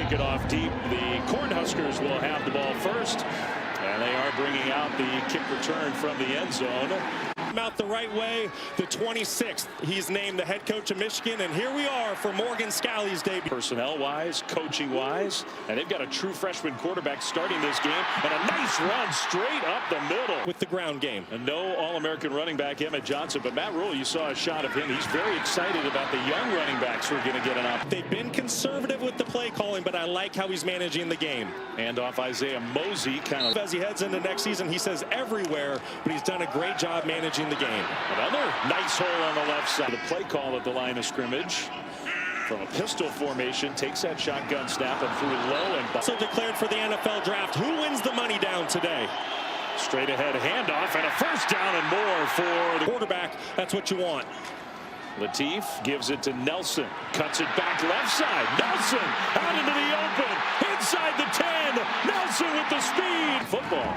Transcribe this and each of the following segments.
kick it off deep. The Cornhuskers will have the ball first, and they are bringing out the kick return from the end zone. Out the right way, the 26th. He's named the head coach of Michigan, and here we are for Morgan Scalley's debut. Personnel-wise, coaching-wise, and they've got a true freshman quarterback starting this game, and a nice run straight up the middle. With the ground game. And no All-American running back Emmett Johnson, but Matt Rhule, you saw a shot of him. He's very excited about the young running backs who are going to get an opportunity. They've been conservative with the play calling, but I like how he's managing the game. And off Isaiah Mosey, kind of as he heads into next season, he says everywhere, but he's done a great job managing the game. Another nice hole on the left side. The play call at the line of scrimmage from a pistol formation, takes that shotgun snap and threw low and also declared for the NFL draft. Who wins the money down today? Straight ahead handoff and a first down and more for the quarterback. That's what you want. Latif gives it to Nelson, cuts it back left side. Nelson out into the open, inside the 10. Nelson with the speed. Football.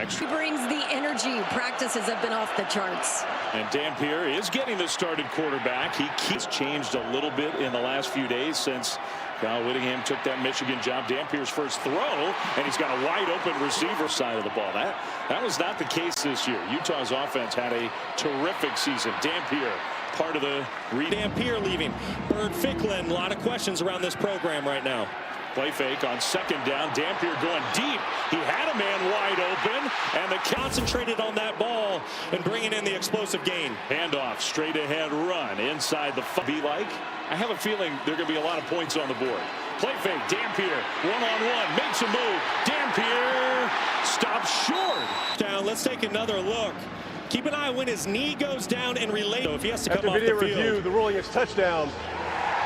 He brings the energy. Practices have been off the charts. And Dampier is getting the started quarterback. He keeps changed a little bit in the last few days since Kyle Whittingham took that Michigan job. Dampier's first throw, and he's got a wide open receiver side of the ball. That was not the case this year. Utah's offense had a terrific season. Dampier, part of the Dampier leaving. Bird Ficklin, a lot of questions around this program right now. Play fake on second down. Dampier going deep. He had a man wide open, and the concentrated on that ball and bringing in the explosive gain. Handoff, straight ahead run inside the be like. I have a feeling there are going to be a lot of points on the board. Play fake. Dampier one-on-one makes a move. Dampier stops short. Down. Let's take another look. Keep an eye when his knee goes down and relate. So if he has to come off the field. After video review, the ruling is touchdown.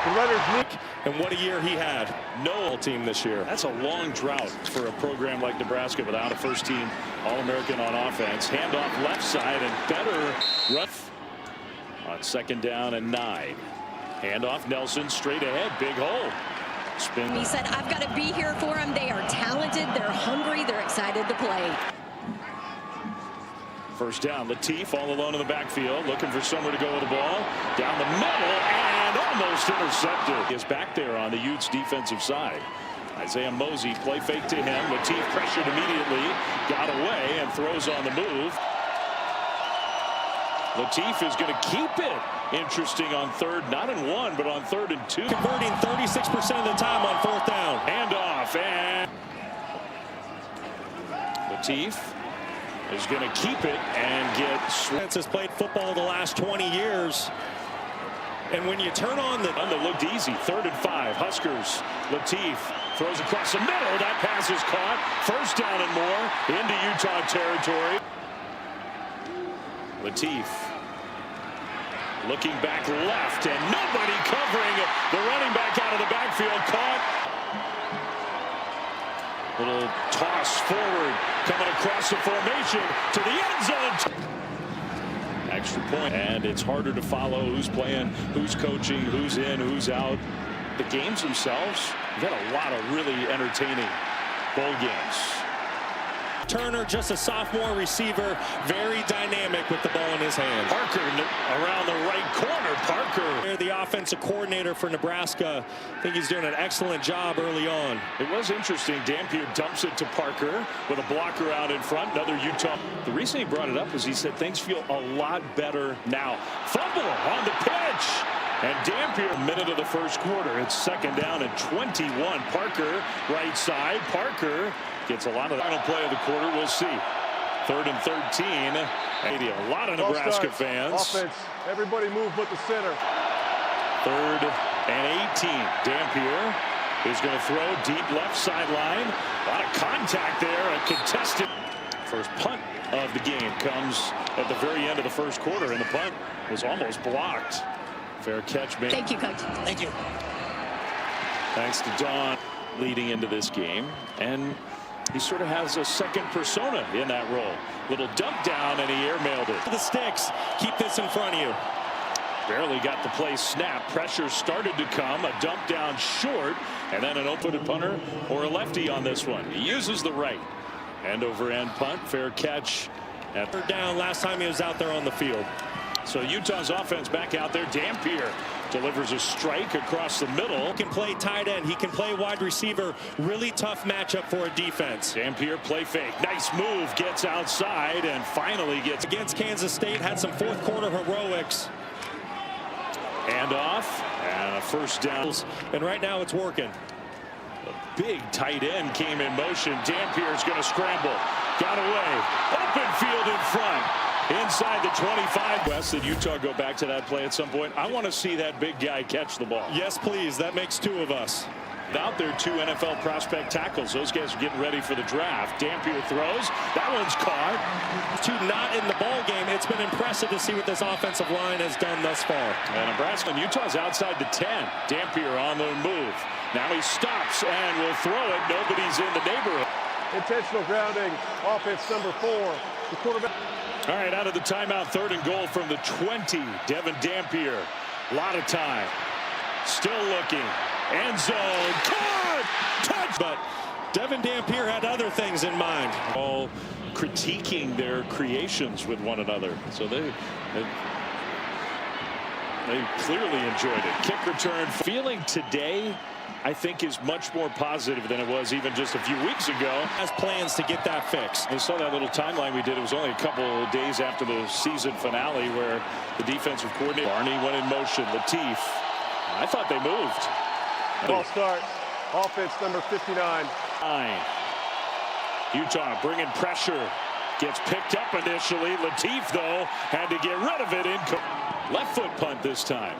The runner's knee. And what a year he had. No team this year. That's a long drought for a program like Nebraska without a first-team All-American on offense. Handoff left side and better run on second down and 9. Handoff Nelson straight ahead. Big hole. Spin. He said, I've got to be here for them. They are talented. They're hungry. They're excited to play. First down, Latif all alone in the backfield, looking for somewhere to go with the ball. Down the middle and almost intercepted. He is back there on the Utes defensive side. Isaiah Mosey, play fake to him. Latif pressured immediately, got away and throws on the move. Latif is going to keep it. Interesting on third, not in 1, but on 3rd and 2. Converting 36% of the time on 4th down. Handoff and Latif is going to keep it and get. Has played football the last 20 years. And when you turn on the that looked easy. 3rd and 5. Huskers. Latif throws across the middle. That pass is caught. First down and more into Utah territory. Latif looking back left and nobody covering the running back out of the backfield. Caught. Little toss forward, coming across the formation to the end zone. Extra point, and it's harder to follow who's playing, who's coaching, who's in, who's out. The games themselves, we've had a lot of really entertaining bowl games. Turner, just a sophomore receiver, very dynamic with the ball in his hand. Parker around the right corner. Parker. The offensive coordinator for Nebraska. I think he's doing an excellent job early on. It was interesting. Dampier dumps it to Parker with a blocker out in front. Another Utah. The reason he brought it up was he said things feel a lot better now. Fumble on the pitch. And Dampier, minute of the first quarter. It's second down and 21. Parker, right side. Parker gets a lot of the final play of the quarter. We'll see. 3rd and 13. A lot of Nebraska fans. Offense. Everybody move but the center. 3rd and 18. Dampier is going to throw deep left sideline. A lot of contact there. A contested. First punt of the game comes at the very end of the first quarter, and the punt was almost blocked. Fair catch made. Thank you, Coach. Thank you. Thanks to Don leading into this game. And he sort of has a second persona in that role. Little dump down, and he airmailed it. The sticks. Keep this in front of you. Barely got the play snapped. Pressure started to come. A dump down short, and then an open-footed punter or a lefty on this one. He uses the right. End over end punt. Fair catch. At 3rd down last time he was out there on the field. So Utah's offense back out there. Dampier delivers a strike across the middle. He can play tight end. He can play wide receiver. Really tough matchup for a defense. Dampier play fake. Nice move. Gets outside and finally gets against Kansas State. Had some fourth quarter heroics. Handoff and a first down. And right now it's working. A big tight end came in motion. Dampier's going to scramble. Got away. Open field in front. Inside the 25. West and Utah go back to that play at some point. I want to see that big guy catch the ball. Yes, please. That makes two of us. Out there, two NFL prospect tackles. Those guys are getting ready for the draft. Dampier throws. That one's caught. Two not in the ball game. It's been impressive to see what this offensive line has done thus far. And Nebraska and Utah's outside the 10. Dampier on the move. Now he stops and will throw it. Nobody's in the neighborhood. Intentional grounding. Offense number 4. The quarterback. All right, out of the timeout, 3rd and goal from the 20. Devin Dampier. A lot of time. Still looking. End zone. Caught! Touch! But Devin Dampier had other things in mind. All critiquing their creations with one another. So they clearly enjoyed it. Kick return. Feeling today, I think, is much more positive than it was even just a few weeks ago. Has plans to get that fixed. I saw that little timeline we did. It was only a couple of days after the season finale where the defensive coordinator, Barney, went in motion. Latif. I thought they moved. Ball start. Offense number 59. Utah bringing pressure. Gets picked up initially. Latif, though, had to get rid of it. Left foot punt this time.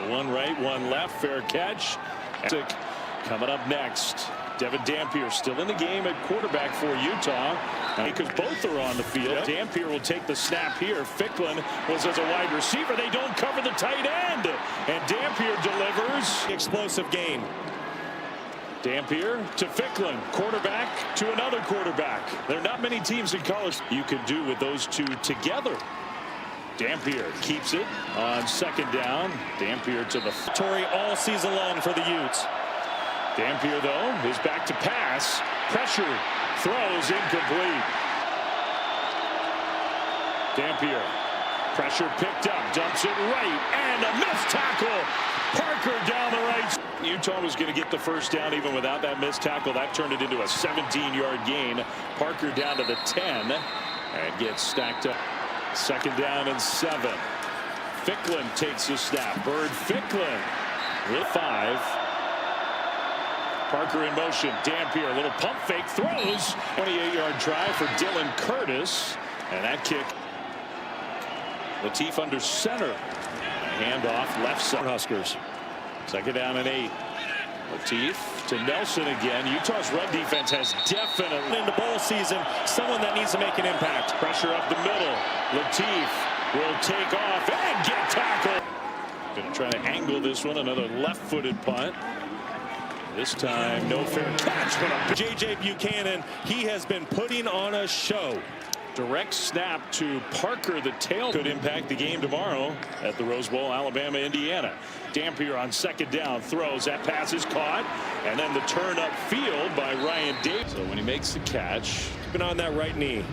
One right, one left. Fair catch. Coming up next, Devin Dampier still in the game at quarterback for Utah because both are on the field. Yep. Dampier will take the snap here. Ficklin was as a wide receiver. They don't cover the tight end, and Dampier delivers. Explosive game. Dampier to Ficklin, quarterback to another quarterback. There are not many teams in college you can do with those two together. Dampier keeps it on 2nd down. Dampier to the Tory all season long for the Utes. Dampier, though, is back to pass. Pressure. Throws incomplete. Dampier. Pressure picked up. Dumps it right. And a missed tackle. Parker down the right. Utah was going to get the first down even without that missed tackle. That turned it into a 17-yard gain. Parker down to the 10 and gets stacked up. 2nd down and 7. Ficklin takes the snap. Bird Ficklin with 5. Parker in motion. Dampier, a little pump fake, throws. 28-yard try for Dylan Curtis. And that kick. Latif under center. Handoff left side. Huskers. 2nd down and 8. Latif to Nelson again. Utah's run defense has definitely into bowl season. Someone that needs to make an impact. Pressure up the middle. Latif will take off and get tackled. Going to try to angle this one. Another left-footed punt. This time, no fair catch. J.J. Buchanan, he has been putting on a show. Direct snap to Parker. The tail could impact the game tomorrow at the Rose Bowl, Alabama, Indiana. Dampier on 2nd down, throws. That pass is caught. And then the turn up field by Ryan Davis. So when he makes the catch. Been on that right knee.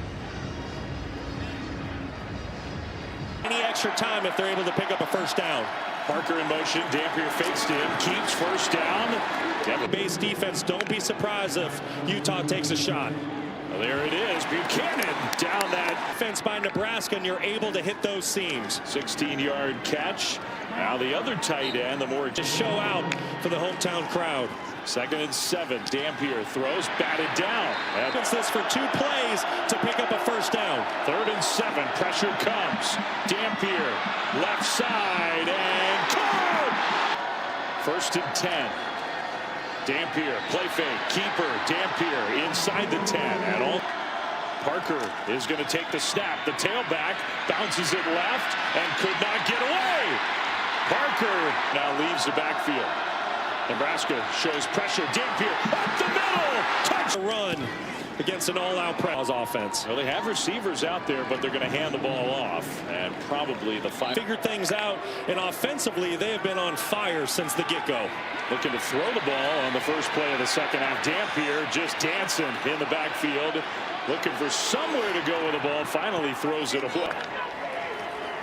Any extra time if they're able to pick up a first down. Parker in motion. Dampier fakes in. Keeps first down. Base defense, don't be surprised if Utah takes a shot. Well, there it is. Buchanan down that fence by Nebraska, and you're able to hit those seams. 16-yard catch. Now the other tight end, the more to show out for the hometown crowd. 2nd and 7. Dampier throws, batted down. Happens this for 2 plays to pick up a first down. 3rd and 7. Pressure comes. Dampier left side and caught. 1st and 10. Dampier play fake. Keeper Dampier inside the 10 at all. Parker is going to take the snap. The tailback bounces it left and could not get away. Parker now leaves the backfield. Nebraska shows pressure. Dampier up the middle. Touch. Run against an all-out press offense. Well, they have receivers out there, but they're going to hand the ball off. And probably the figured things out. And offensively, they have been on fire since the get-go. Looking to throw the ball on the first play of the 2nd half. Dampier just dancing in the backfield. Looking for somewhere to go with the ball. Finally throws it away.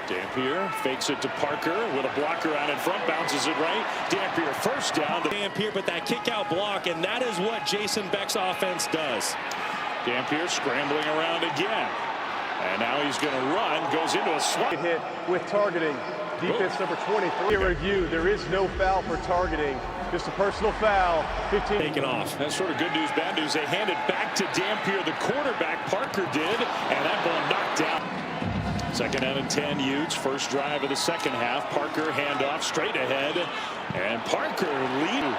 Dampier fakes it to Parker with a blocker out in front, bounces it right. Dampier first down. Dampier, but that kick out block, and that is what Jason Beck's offense does. Dampier scrambling around again. And now he's going to run, goes into a slot. Hit with targeting. Defense number 23. Review, there is no foul for targeting. Just a personal foul. 15. Taken off. That's sort of good news, bad news. They handed back to Dampier, the quarterback. Parker did, and that ball knocked down. Second down and 10, Utes. First drive of the second half. Parker handoff straight ahead, and Parker lead.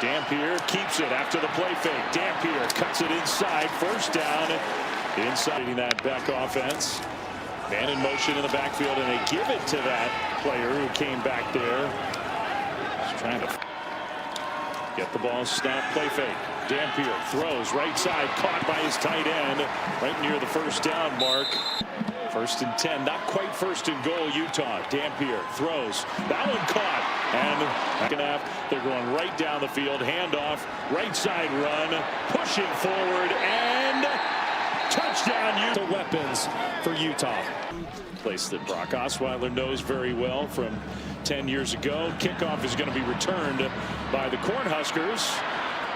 Dampier keeps it after the play fake. Dampier cuts it inside. First down. Inside that back offense. Man in motion in the backfield, and they give it to that player who came back there. Just trying to get the ball snapped. Play fake. Dampier throws right side, caught by his tight end right near the first down mark. First and 10, not quite first and goal, Utah. Dampier throws. That one caught. And second half, they're going right down the field. Handoff, right side run, pushing forward, and touchdown. The weapons for Utah. Place that Brock Osweiler knows very well from 10 years ago. Kickoff is going to be returned by the Cornhuskers,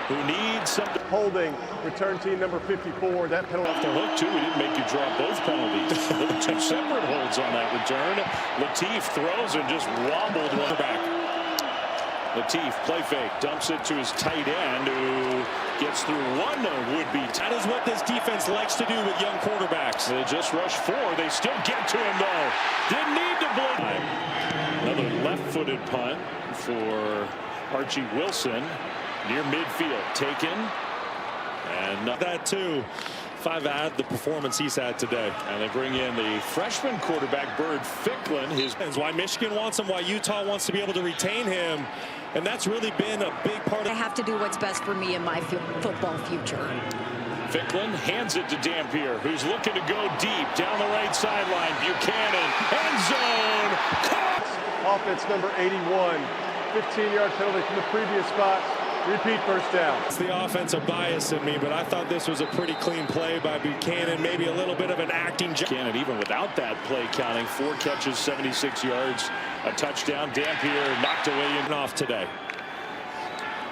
who need some holding. Return team number 54. That penalty off the hook too. We didn't make you draw both penalties. Two separate holds on that return. Latif throws and just wobbled one back. Latif play fake, dumps it to his tight end, who gets through one would-be. That is what this defense likes to do with young quarterbacks. They just rush four. They still get to him though. Didn't need to blow. Another left-footed punt for Archie Wilson. Near midfield, taken, and that too. If I've had the performance he's had today, and they bring in the freshman quarterback Bird Ficklin. That's why Michigan wants him, why Utah wants to be able to retain him, and that's really been a big part of. I have to do what's best for me in my football future. Ficklin hands it to Dampier, who's looking to go deep down the right sideline. Buchanan, end zone. offense number 81. 15-yard penalty from the previous spot. Repeat first down. It's the offensive bias in me, but I thought this was a pretty clean play by Buchanan. Maybe a little bit of an acting. Buchanan, even without that play counting, 4 catches, 76 yards, a touchdown. Dampier knocked away and off today.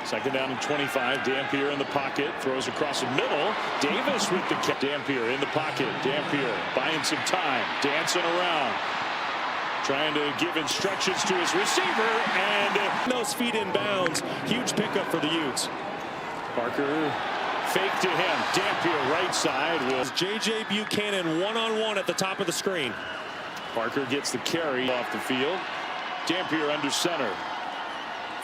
Second down and 25. Dampier in the pocket, throws across the middle. Davis with the catch. Dampier in the pocket. Dampier buying some time, dancing around, trying to give instructions to his receiver, and those feet in bounds. Huge pickup for the Utes. Parker fake to him. Dampier right side. J.J. Buchanan one-on-one at the top of the screen. Parker gets the carry off the field. Dampier under center.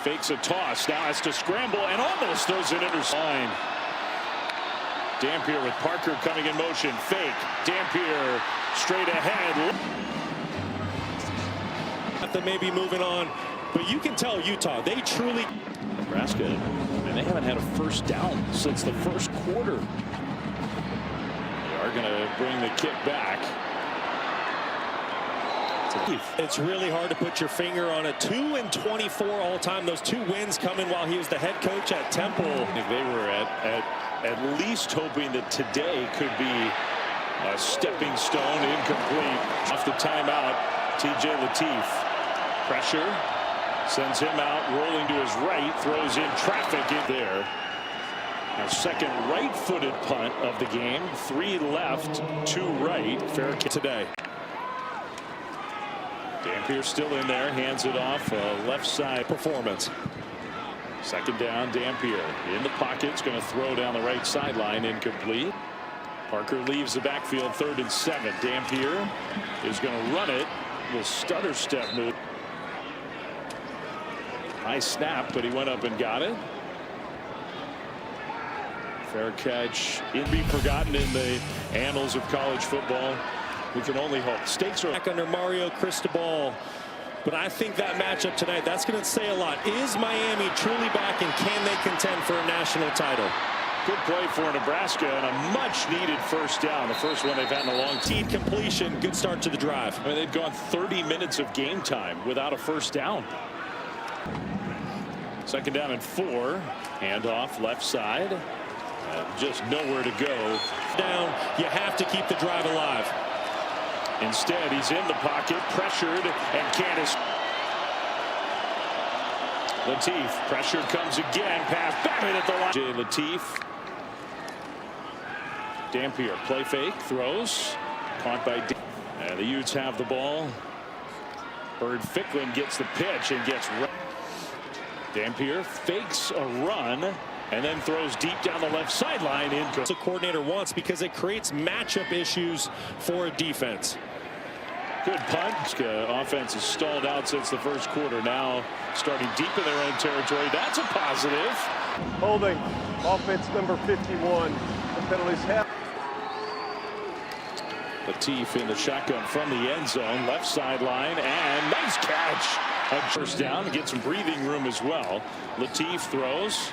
Fakes a toss. Now has to scramble and almost throws an interception. Dampier with Parker coming in motion. Fake. Dampier straight ahead. That may be moving on, but you can tell Utah, they truly. Nebraska, and they haven't had a first down since the first quarter. They are going to bring the kick back. It's really hard to put your finger on it. 2-24 all time. Those 2 wins coming while he was the head coach at Temple. If they were at least hoping that today could be a stepping stone. Incomplete. Off the timeout, T.J. Latif. Pressure sends him out, rolling to his right, throws in traffic in there. Our second right-footed punt of the game. 3 left, 2 right. Fair kick today. Dampier still in there, hands it off, left side performance. Second down, Dampier in the pocket, is going to throw down the right sideline, incomplete. Parker leaves the backfield, 3rd and 7. Dampier is going to run it. Little stutter step move. Nice snap, but he went up and got it. Fair catch. It'd be forgotten in the annals of college football. We can only hope. Stakes are back under Mario Cristobal, but I think that matchup tonight, that's going to say a lot. Is Miami truly back, and can they contend for a national title? Good play for Nebraska and a much-needed first down. The first one they've had in a long time. Completion, good start to the drive. I mean, they've gone 30 minutes of game time without a first down. Second down and 4. Handoff left side. Just nowhere to go. Down, you have to keep the drive alive. Instead, he's in the pocket, pressured, and Candace. Latif, pressure comes again, pass batted at the line. Jay Latif. Dampier, play fake, throws, caught by and the Utes have the ball. Bird Ficklin gets the pitch and gets Dampier fakes a run and then throws deep down the left sideline. It's a coordinator wants because it creates matchup issues for a defense. Good punt. Offense has stalled out since the first quarter. Now starting deep in their own territory. That's a positive. Holding. Offense number 51. The penalties have. Latif in the shotgun from the end zone. Left sideline. And nice catch. A first down. Get some breathing room as well. Latif throws.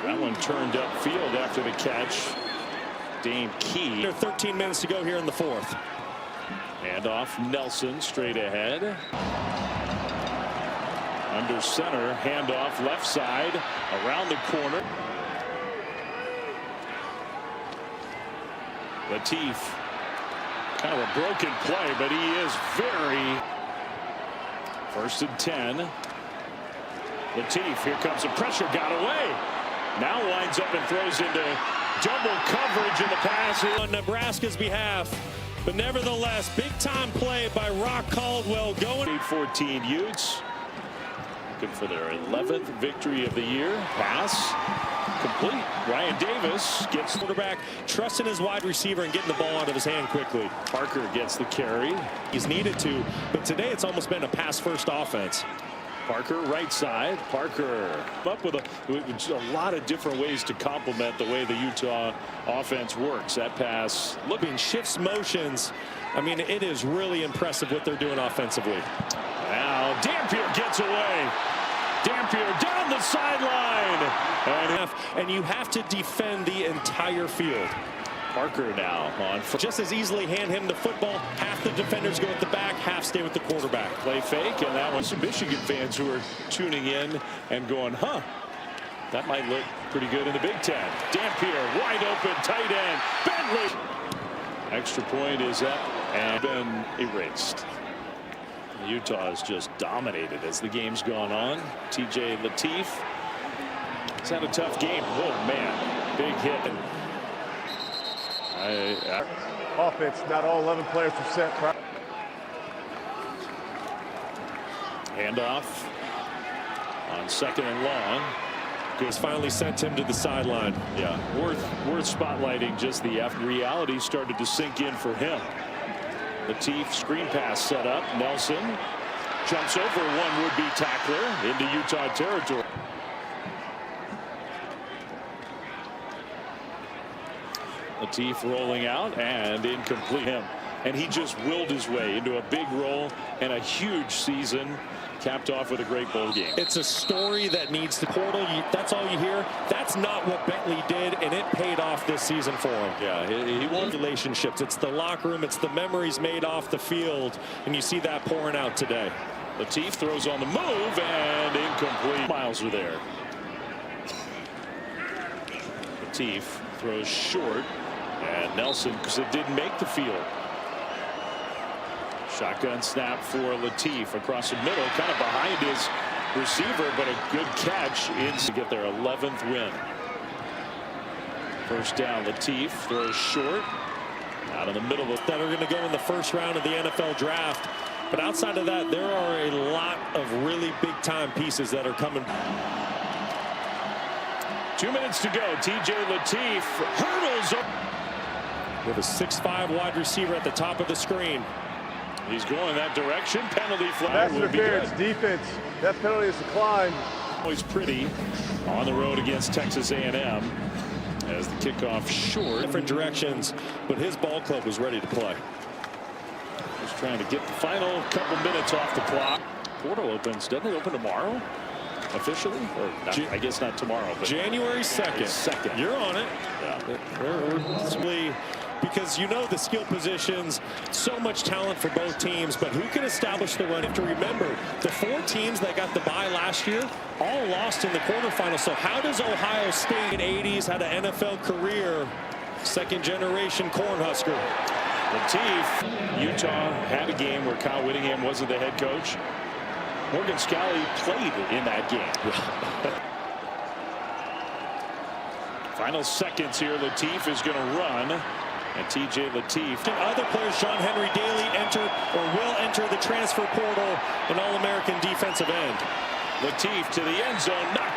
That one turned upfield after the catch. Dane Key. 13 minutes to go here in the fourth. Handoff, Nelson straight ahead. Under center, handoff left side, around the corner. Latif, kind of a broken play, but he is very. 1st and 10. Latif, here comes the pressure, got away. Now winds up and throws into double coverage in the pass. On Nebraska's behalf. But nevertheless, big-time play by Rock Caldwell going. 8-14 Utes. Looking for their 11th victory of the year. Pass complete. Ryan Davis gets quarterback, trusting his wide receiver and getting the ball out of his hand quickly. Parker gets the carry. He's needed to, but today it's almost been a pass-first offense. Parker right side. Parker up with a lot of different ways to complement the way the Utah offense works. That pass looking shifts motions. I mean, it is really impressive what they're doing offensively. Now Dampier gets away. Dampier down the sideline. And you have to defend the entire field. Parker now on. Just as easily hand him the football. Half the defenders go at the back, half stay with the quarterback. Play fake, and that was some Michigan fans who are tuning in and going, huh, that might look pretty good in the Big Ten. Dampier wide open, tight end, Bentley. Extra point is up and been erased. Utah has just dominated as the game's gone on. TJ Latif has had a tough game. Oh man, big hit. Offense, not all 11 players are set. Handoff on 2nd and long. Has finally sent him to the sideline. Yeah, worth spotlighting. Just the reality started to sink in for him. Latif screen pass set up. Nelson jumps over one would-be tackler into Utah territory. Latif rolling out and incomplete him. And he just willed his way into a big role and a huge season, capped off with a great bowl game. It's a story that needs to portal. That's all you hear. That's not what Bentley did, and it paid off this season for him. Yeah, he won relationships. It's the locker room. It's the memories made off the field, and you see that pouring out today. Latif throws on the move and incomplete. Miles are there. Latif throws short, and Nelson, because it didn't make the field. Shotgun snap for Latif across the middle, kind of behind his receiver, but a good catch to get their 11th win. First down, Latif throws short out in the middle of that are going to go in the first round of the NFL draft. But outside of that, there are a lot of really big time pieces that are coming. 2 minutes to go. TJ Latif hurdles up with a 6'5" wide receiver at the top of the screen. He's going that direction. Penalty flag would be good. Defense. That penalty is declined. Always pretty on the road against Texas A&M as the kickoff short. Different directions, but his ball club was ready to play. Just trying to get the final couple minutes off the clock. Portal opens. Doesn't it open tomorrow? Officially? Or not, I guess not tomorrow. But January 2nd. You're on it. Yeah. Because you know the skill positions, so much talent for both teams, but who can establish the run? You have to remember, the 4 teams that got the bye last year all lost in the quarterfinals. So how does Ohio State in the 80s had an NFL career, second generation Cornhusker? Latif. Utah had a game where Kyle Whittingham wasn't the head coach. Morgan Scalley played in that game. Final seconds here. Latif is going to run. And T.J. Latif. And other players, John Henry Daly, enter or will enter the transfer portal, an All-American defensive end. Latif to the end zone. Knocked